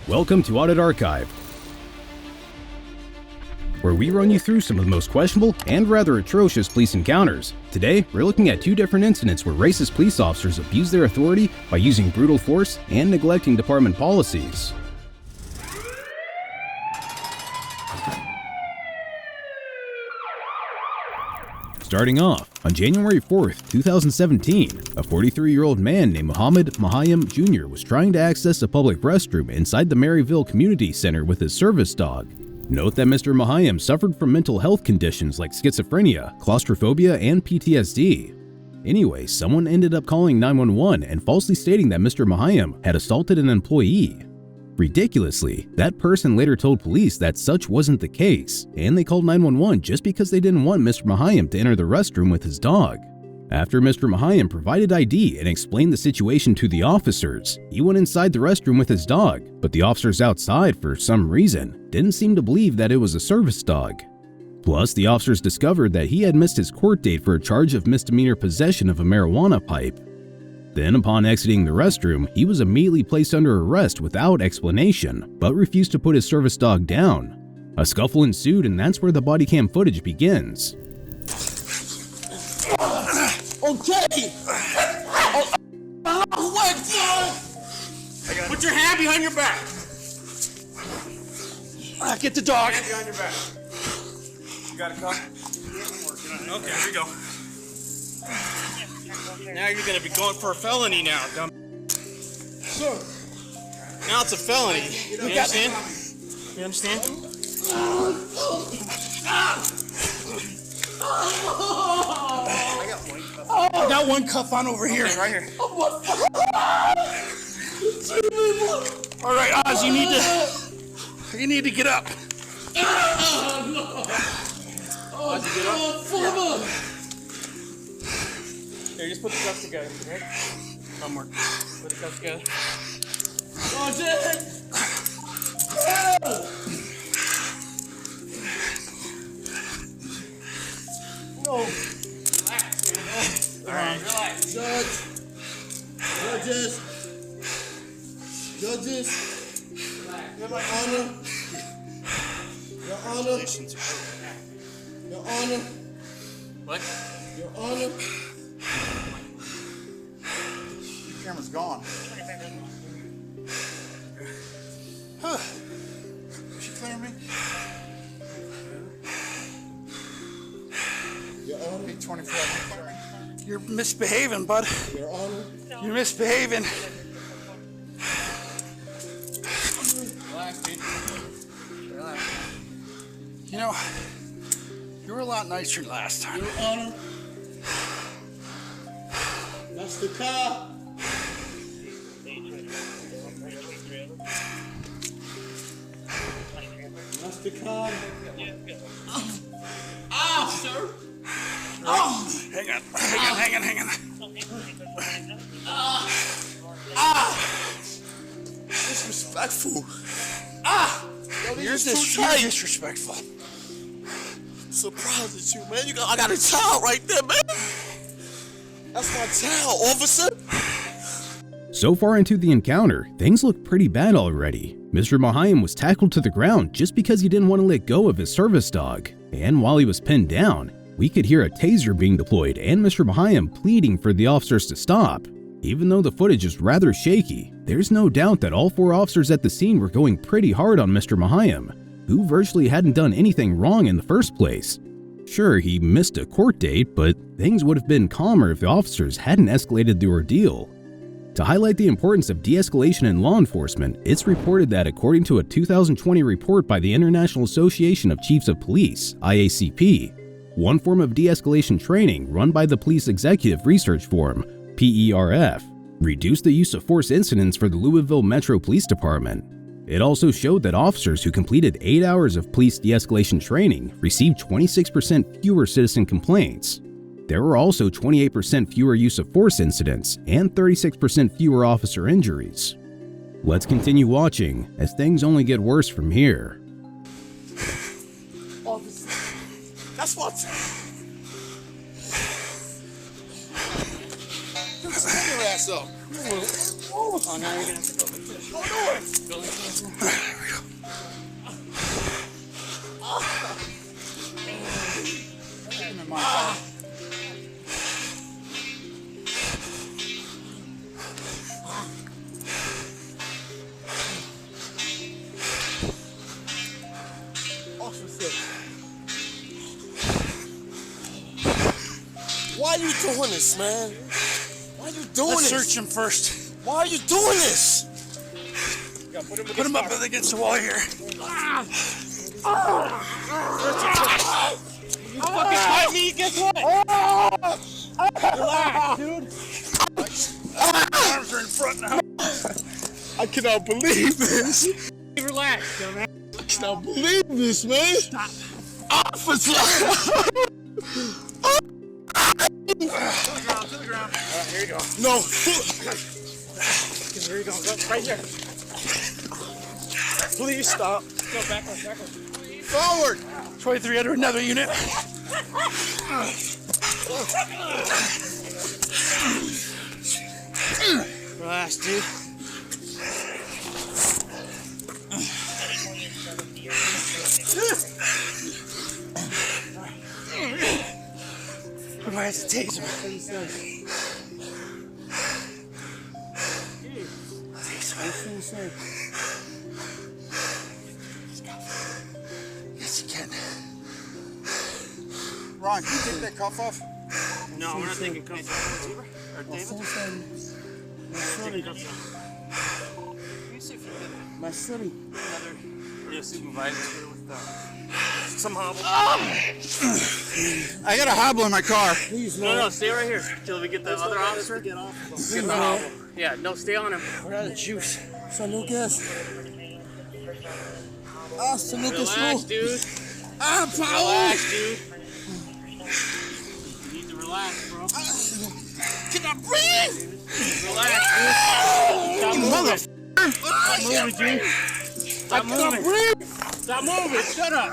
Welcome to Audit Archive, where we run you through some of the most questionable and rather atrocious police encounters. Today, we're looking at two different incidents where racist police officers abused their authority by using brutal force and neglecting department policies. Starting off, on January 4th, 2017, a 43-year-old man named Muhammad Mahayam Jr. was trying to access a public restroom inside the Maryville Community Center with his service dog. Note that Mr. Mahayam suffered from mental health conditions like schizophrenia, claustrophobia, and PTSD. Anyway, someone ended up calling 911 and falsely stating that Mr. Mahayam had assaulted an employee. Ridiculously, that person later told police that such wasn't the case, and they called 911 just because they didn't want Mr. Mahayam to enter the restroom with his dog. After Mr. Mahayam provided ID and explained the situation to the officers, he went inside the restroom with his dog, but the officers outside, for some reason, didn't seem to believe that it was a service dog. Plus, the officers discovered that he had missed his court date for a charge of misdemeanor possession of a marijuana pipe. Then, upon exiting the restroom, he was immediately placed under arrest without explanation, but refused to put his service dog down. A scuffle ensued, and that's where the body cam footage begins. Okay! Put your hand behind your back. Get the dog. Hand behind your back. You got a cup? Okay, here we go. Now you're gonna be going for a felony now, dumb. Sir. Now it's a felony. You understand? You understand? I got one cuff on over here. Okay, right here. All right, Oz, you need to get up. Oz, you get up. Here, just put the cuffs together, right? One more. Put the cuffs together. No. Relax, man. All right, relax. Judges. Your Honor. What? Your Honor. Your camera's gone. Huh. Did she clear me? Your Honor. 24. You're misbehaving, bud. Your Honor. You're misbehaving. Relax, dude. Relax. You know, you were a lot nicer last time. Your Honor. That's the car. That's the car. Sir. Oh, hang on. Disrespectful. You're disrespectful. Surprised at you, man. I got a child right there, man. That's my child, officer. So far into the encounter, things look pretty bad already. Mr. Mahayam was tackled to the ground just because he didn't want to let go of his service dog. And while he was pinned down, we could hear a taser being deployed and Mr. Mahayam pleading for the officers to stop. Even though the footage is rather shaky, there's no doubt that all four officers at the scene were going pretty hard on Mr. Mahayam, who virtually hadn't done anything wrong in the first place. Sure, he missed a court date, but things would have been calmer if the officers hadn't escalated the ordeal. To highlight the importance of de-escalation in law enforcement, it's reported that according to a 2020 report by the International Association of Chiefs of Police, IACP, one form of de-escalation training run by the Police Executive Research Forum, PERF, reduced the use of force incidents for the Louisville Metro Police Department. It also showed that officers who completed 8 hours of police de-escalation training received 26% fewer citizen complaints. There were also 28% fewer use of force incidents and 36% fewer officer injuries. Let's continue watching, as things only get worse from here. Officer, that's my child. Stand your ass up. Oh, now you're gonna have to go. What are you doing? you doing this, man? Why are you doing Let's this? search him first. Why are you doing this? Yeah, put Put him up against the wall here. You fucking bite me, guess what? Relax, dude. Arms are in front now. I cannot believe this. Relax, dumbass. I cannot believe this, man. Stop. Officer. To the ground. Here you go. No. Here you go. Look, right here. Please stop. Go backwards. Forward. 23 under another unit. Relax, dude. Everybody has to take him. Yes, you can. Ron, can you take that cuff off? No, we're not thinking cuffs. Or David? My city. Yeah, supervisor with some hobble. I got a hobble in my car. No, stay right here till we get the other officer. Get the hobble. Yeah, no, stay on him. We're out of juice. San Lucas. San Relax, dude. Relax, dude. You need to relax, bro. Can I breathe? Relax, dude. Stop moving. Stop moving, dude. Stop moving. Stop moving. Shut up.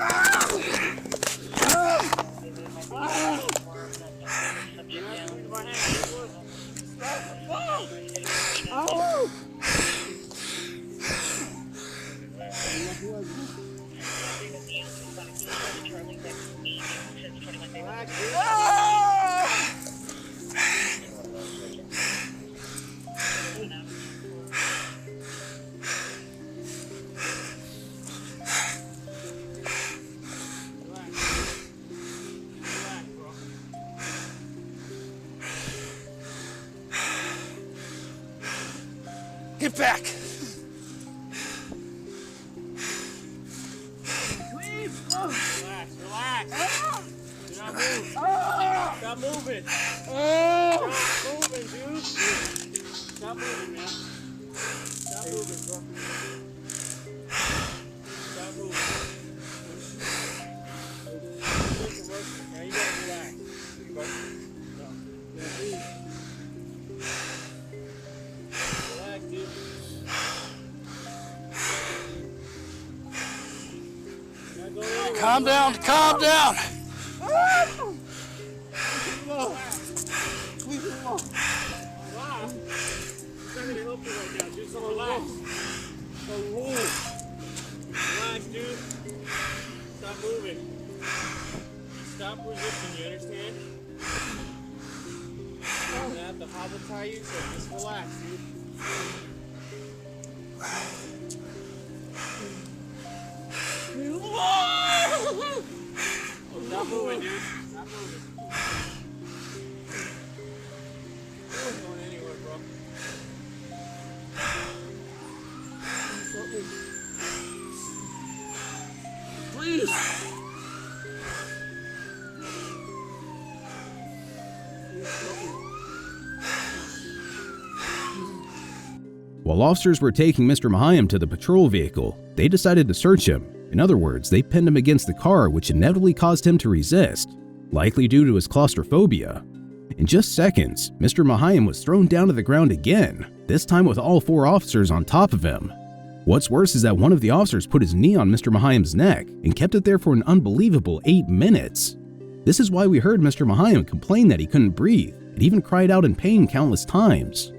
Get back. Relax. Do not move. Stop moving. Stop moving, dude. Stop moving, man. Stop moving, bro. Stop moving. Now you gotta relax. Relax, dude. Calm down. Calm down. Relax, dude. Stop moving. Stop resisting, you understand? I'm gonna have to hobble tie you, so just relax, dude. Stop moving, dude. Stop moving. You're not going anywhere, bro. Please. While officers were taking Mr. Mahayam to the patrol vehicle, they decided to search him. In other words, they pinned him against the car, which inevitably caused him to resist, likely due to his claustrophobia. In just seconds, Mr. Mahayam was thrown down to the ground again, this time with all 4 officers on top of him. What's worse is that one of the officers put his knee on Mr. Mahayam's neck and kept it there for an unbelievable 8 minutes. This is why we heard Mr. Mahayam complain that he couldn't breathe and even cried out in pain countless times.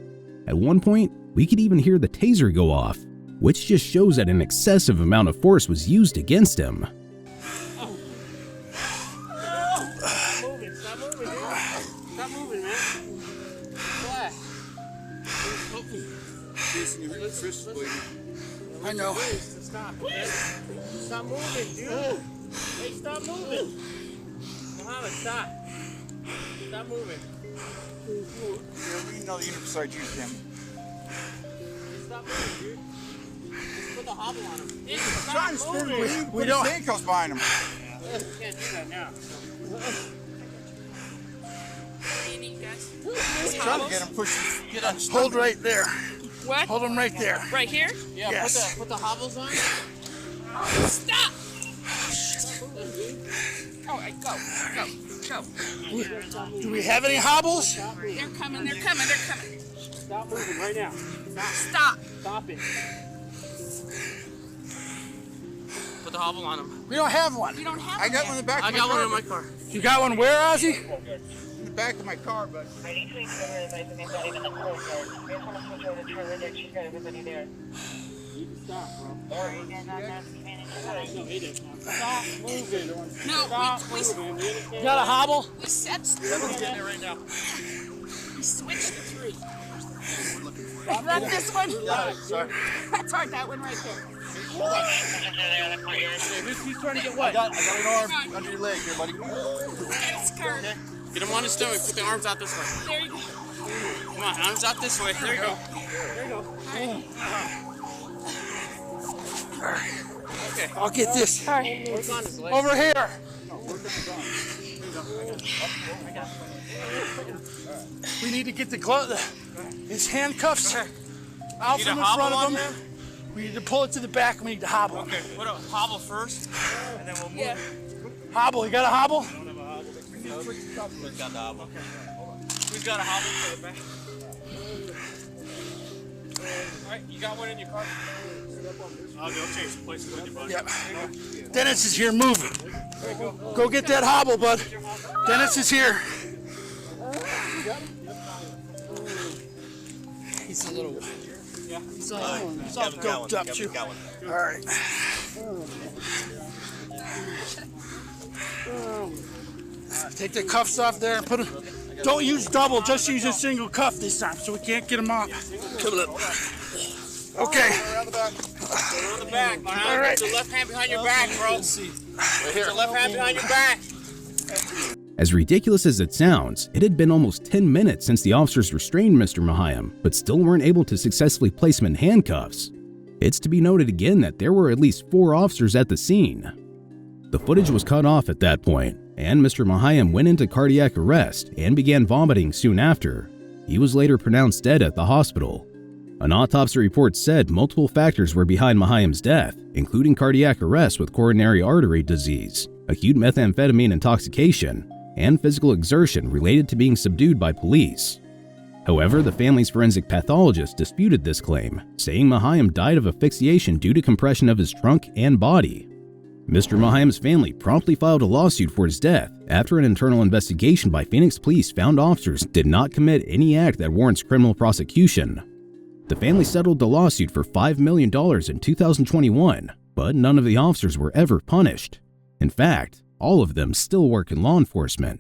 At one point, we could even hear the taser go off, which just shows that an excessive amount of force was used against him. Stop moving, dude. Stop moving, man. Relax. I know. Stop, okay? Stop moving, dude. Hey, stop moving. Mohammed, stop. Stop moving. Yeah, we know the unit beside you, Tim. Stop moving, dude. Just put the hobble on him. I'm trying to spin moving. with we don't handcuffs behind him. You can't do that now. What do you need, guys? Trying to get him pushing. Hold right there. What? Hold him right there. Right here? Yeah, Yes. put the hobbles on. Stop! All right, go. Do we have any hobbles? They're coming. Stop moving right now. Stop. Stop it. Put the hobble on him. We don't have one. You don't have I got one in the back I of my got car. one in my car. You got one where, Ozzy? In the back of my car, but I need to examine my name not even the courtyard. We just want to switch over to trailer deck. She's got everybody there. You can stop, bro. Sorry, and I'm not managing tonight. No, he didn't. Stop moving. No, Stop we moving. You understand? Got a hobble? we set. Someone's getting it right now. We switched the three. Not this one. sorry. That's hard. That one right there. He's trying to get what? I got an arm under your leg here, buddy. That's Kurt. Get him on his stomach. Put the arms out this way. There you go. Come on, arms out this way. There you go. Okay. I'll get this. Work on his leg. Over here. We need to get the glove, his handcuffs out Need from a in hobble front on of him. We need to pull it to the back. We need to hobble. Okay, put a hobble first, and then we'll move. Yeah. Hobble. You got a hobble? Who's got the hobble? Who's got a hobble for the back? Alright, you got one in your car? I'll go change places with you, buddy. Yep. Dennis is here moving. Go get that hobble, bud. Dennis is here. He's a little. He's all doped up too. All right. Take the cuffs off there and put them. Don't use double, just use a single cuff this time so we can't get them off. Come on. Okay. Around the back. On the back, All right. the left hand behind your back, bro. Right here. The left hand behind your back. As ridiculous as it sounds, it had been almost 10 minutes since the officers restrained Mr. Mahayam, but still weren't able to successfully place him in handcuffs. It's to be noted again that there were at least 4 officers at the scene. The footage was cut off at that point, and Mr. Mahayam went into cardiac arrest and began vomiting soon after. He was later pronounced dead at the hospital. An autopsy report said multiple factors were behind Mahayam's death, including cardiac arrest with coronary artery disease, acute methamphetamine intoxication, and physical exertion related to being subdued by police. However, the family's forensic pathologist disputed this claim, saying Mahayam died of asphyxiation due to compression of his trunk and body. Mr. Mahayam's family promptly filed a lawsuit for his death after an internal investigation by Phoenix police found officers did not commit any act that warrants criminal prosecution. The family settled the lawsuit for $5 million in 2021, but none of the officers were ever punished. In fact, all of them still work in law enforcement.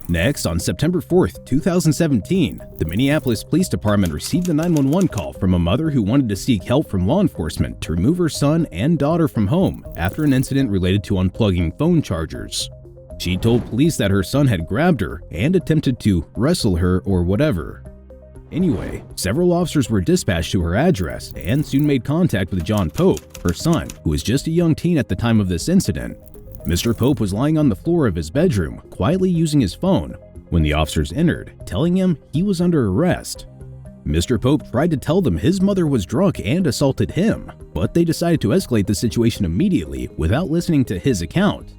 Next, on September 4th, 2017, the Minneapolis Police Department received a 911 call from a mother who wanted to seek help from law enforcement to remove her son and daughter from home after an incident related to unplugging phone chargers. She told police that her son had grabbed her and attempted to wrestle her or whatever. Anyway, several officers were dispatched to her address and soon made contact with John Pope, her son, who was just a young teen at the time of this incident. Mr. Pope was lying on the floor of his bedroom, quietly using his phone, when the officers entered, telling him he was under arrest. Mr. Pope tried to tell them his mother was drunk and assaulted him, but they decided to escalate the situation immediately without listening to his account.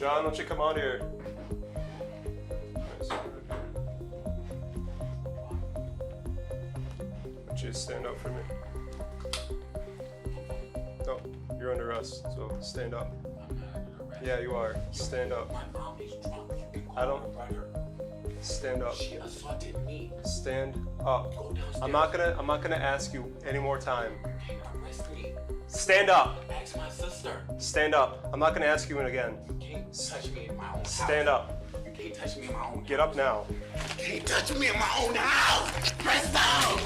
John, why don't you come out here? Why don't you stand up for me? No, you're under arrest, so stand up. Yeah, you are. Stand up. My mom is drunk. You can call I don't. my brother. Stand up. She assaulted me. Stand up. Go downstairs. I'm not gonna ask you any more time. You can't arrest me. Stand up. Ask my sister. Stand up. I'm not gonna ask you again. You can't touch me in my own house. Stand up. You can't touch me in my own Get house. up now. You can't touch me in my own house. Press down.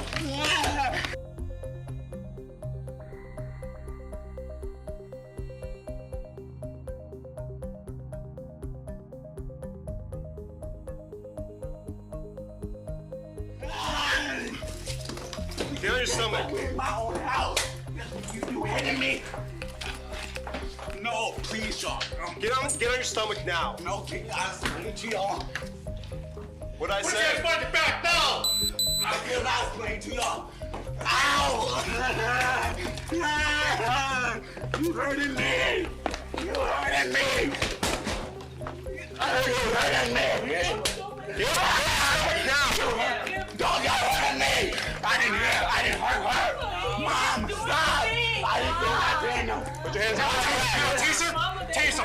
Get on your stomach. In my own house. You hitting me? No, please, y'all. Get on your stomach now. No, can I explain to y'all? What'd I Put say? your fucking back down! I cannot explain to y'all. Ow! You hurting me! You hurting me! You hurting me! Don't you hurt me! I didn't hurt her! Mom, stop! I didn't do nothing! Put your hands up. Teaser. Teaser.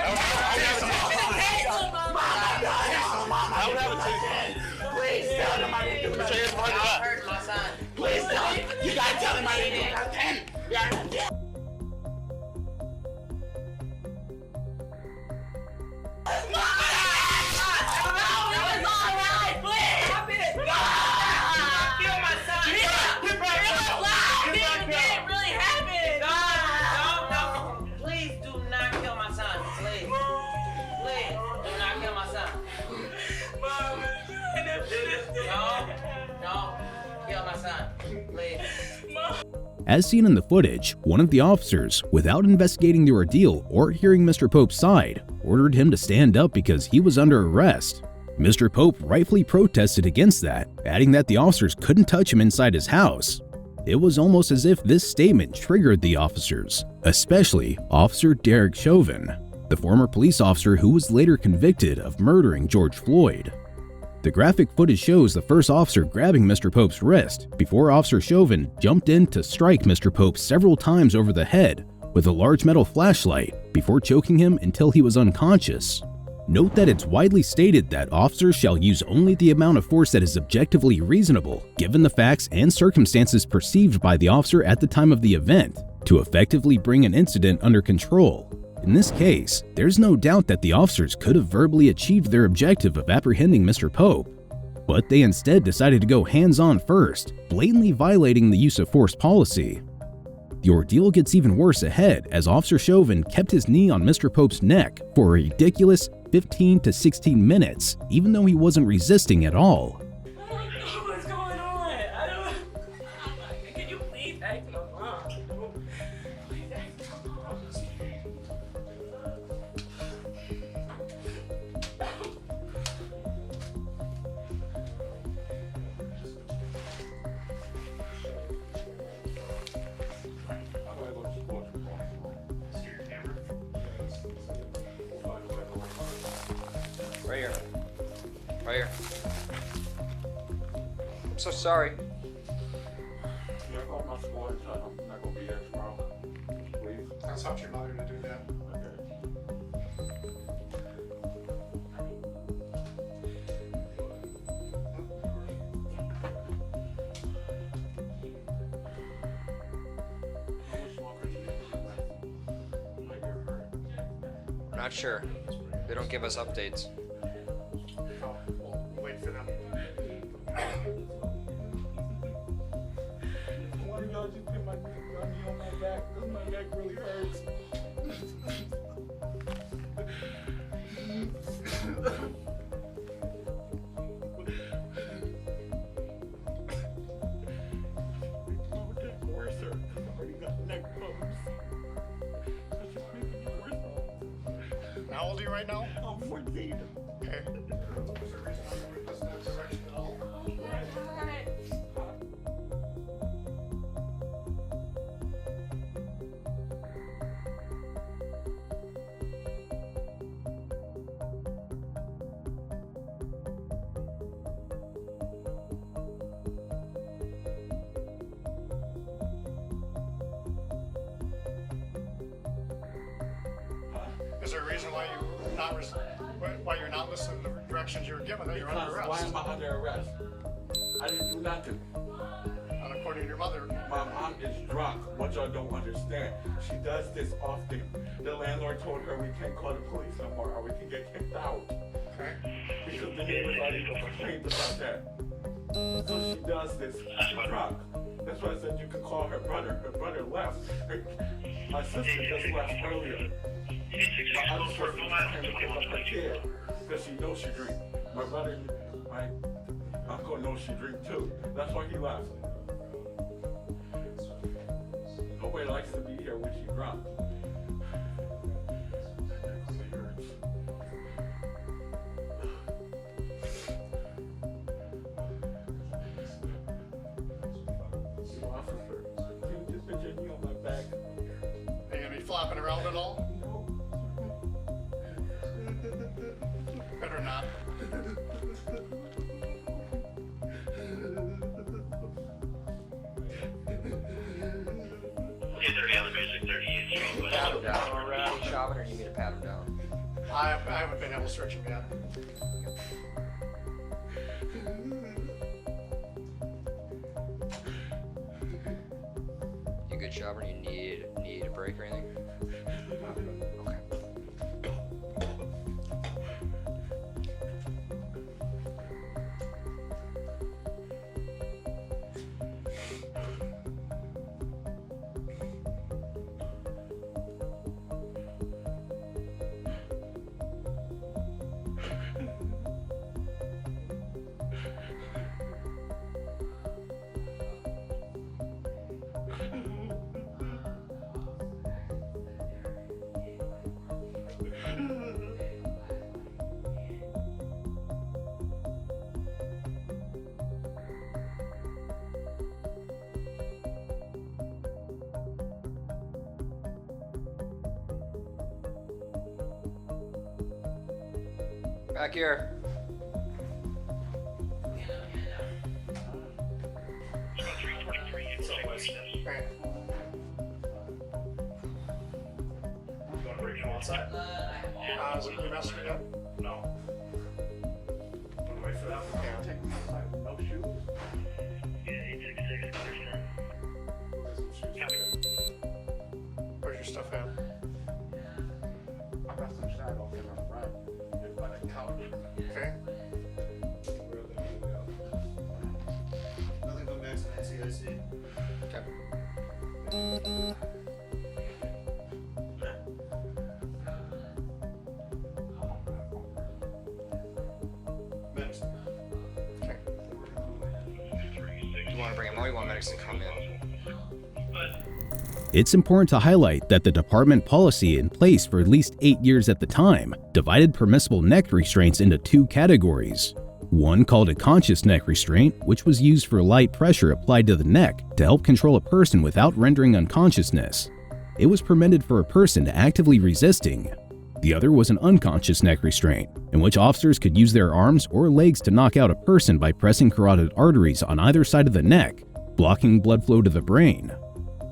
Mom, I would have a taser. Please tell them I didn't do nothing. Put your hands behind your back. Hurt my son. Please tell them. You gotta tell them I didn't do nothing. Yeah. Please do not kill my son. Please. Please do not kill my son. No, kill my son. Please. As seen in the footage, one of the officers, without investigating the ordeal or hearing Mr. Pope's side, ordered him to stand up because he was under arrest. Mr. Pope rightfully protested against that, adding that the officers couldn't touch him inside his house. It was almost as if this statement triggered the officers, especially Officer Derek Chauvin, the former police officer who was later convicted of murdering George Floyd. The graphic footage shows the first officer grabbing Mr. Pope's wrist before Officer Chauvin jumped in to strike Mr. Pope several times over the head with a large metal flashlight before choking him until he was unconscious. Note that it's widely stated that officers shall use only the amount of force that is objectively reasonable given the facts and circumstances perceived by the officer at the time of the event to effectively bring an incident under control. In this case, there's no doubt that the officers could have verbally achieved their objective of apprehending Mr. Pope, but they instead decided to go hands-on first, blatantly violating the use of force policy. The ordeal gets even worse ahead as Officer Chauvin kept his knee on Mr. Pope's neck for a ridiculous 15 to 16 minutes, even though he wasn't resisting at all. What's going on? I don't. Can you please ask my mom? Please ask my mom. Right here. Right here. I'm so sorry. Yeah, I called my school and said I'm not gonna be there tomorrow. Please. That's up to your mother to do that. We're not sure. They don't give us updates. Oh, we'll wait for them. Why do y'all just put my knee on my back? Because my neck really hurts. It would get worse, sir. I already got neck problems. That's just making it worse. How old are you right now? I'm 14. Okay. Is there a reason why you're not listening to the directions you were given? That you're under Because arrest. why am I under arrest? I didn't do nothing. And according to your mother, My mom is drunk, what y'all don't understand. She does this often. The landlord told her we can't call the police no more or we can get kicked out. okay? Because the neighbors already complained about that. So she does this. She's drunk. That's why I said you can call her brother. Her brother left. My sister just left earlier. My other sister just came to pick up her kid because she knows she drink. My brother, my uncle knows she drink too. That's why he left. Nobody likes to be here when she's drunk. You officer, you just put your knee on my back. Are you gonna be flopping around at all? Better not. Pat him down already, Chauvin, or do you need to pat him down? I haven't been able to search him yet. You good, Chauvin? You need a break or anything? Okay. Back here. Okay. You wanna bring him outside? Is it your master yet? No. Wanna wait for that? Yeah. No shoes? Where's your stuff at? I got some shadow in the front. It's by the couch. Okay. Nothing but max and NCIC. Okay. Max. Okay. You want to bring him or you want medics to come in? It's important to highlight that the department policy in place for at least 8 years at the time divided permissible neck restraints into 2 categories. One called a conscious neck restraint, which was used for light pressure applied to the neck to help control a person without rendering unconsciousness. It was permitted for a person actively resisting. The other was an unconscious neck restraint, in which officers could use their arms or legs to knock out a person by pressing carotid arteries on either side of the neck, blocking blood flow to the brain.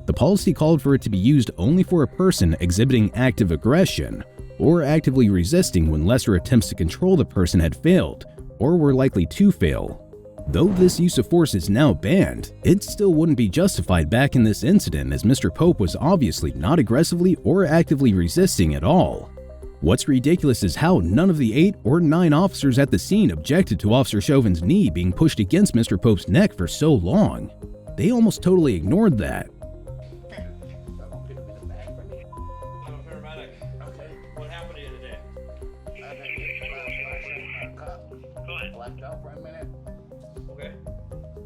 The policy called for it to be used only for a person exhibiting active aggression or actively resisting when lesser attempts to control the person had failed or were likely to fail. Though this use of force is now banned, it still wouldn't be justified back in this incident, as Mr. Pope was obviously not aggressively or actively resisting at all. What's ridiculous is how none of the 8 or 9 officers at the scene objected to Officer Chauvin's knee being pushed against Mr. Pope's neck for so long. They almost totally ignored that. I'm a paramedic. Okay. What happened to you today? Blacked out for a minute. Okay.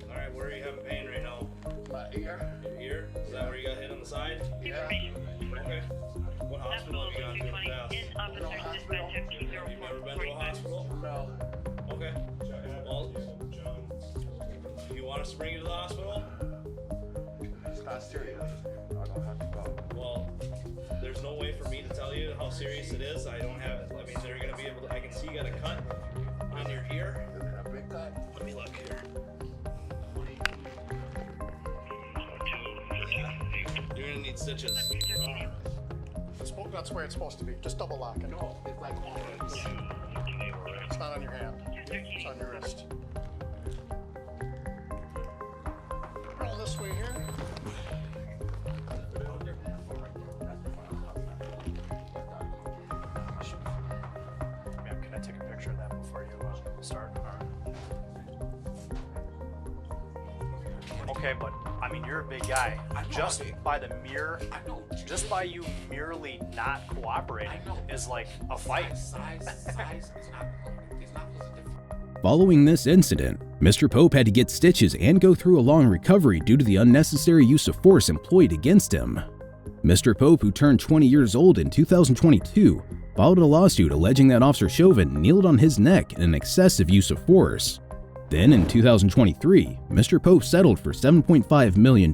Alright, where are you having pain right now? My ear. Your ear? Is that where you got hit on the side? Yeah. Okay. What hospital have you gone to in the past? Have you never been to a hospital? No. Okay. Well, you want us to bring you to the hospital? It's not serious. I don't have to go. Well, there's no way for me to tell you how serious it is. I don't have it. I mean, they're gonna be able to. I can see you got a cut on your ear. Is it a big cut? Let me look here. You're gonna need stitches. This boat? That's the way it's supposed to be. Just double lock it. No, it's like on It's not on your hand. It's on your wrist. Roll this way here. Yeah, can I take a picture of that before you start? Okay, but I mean, you're a big guy. Just by the mere, just by you merely not cooperating is like a fight. Following this incident, Mr. Pope had to get stitches and go through a long recovery due to the unnecessary use of force employed against him. Mr. Pope, who turned 20 years old in 2022, filed a lawsuit alleging that Officer Chauvin kneeled on his neck in an excessive use of force. Then in 2023, Mr. Pope settled for $7.5 million.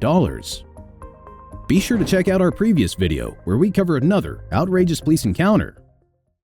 Be sure to check out our previous video where we cover another outrageous police encounter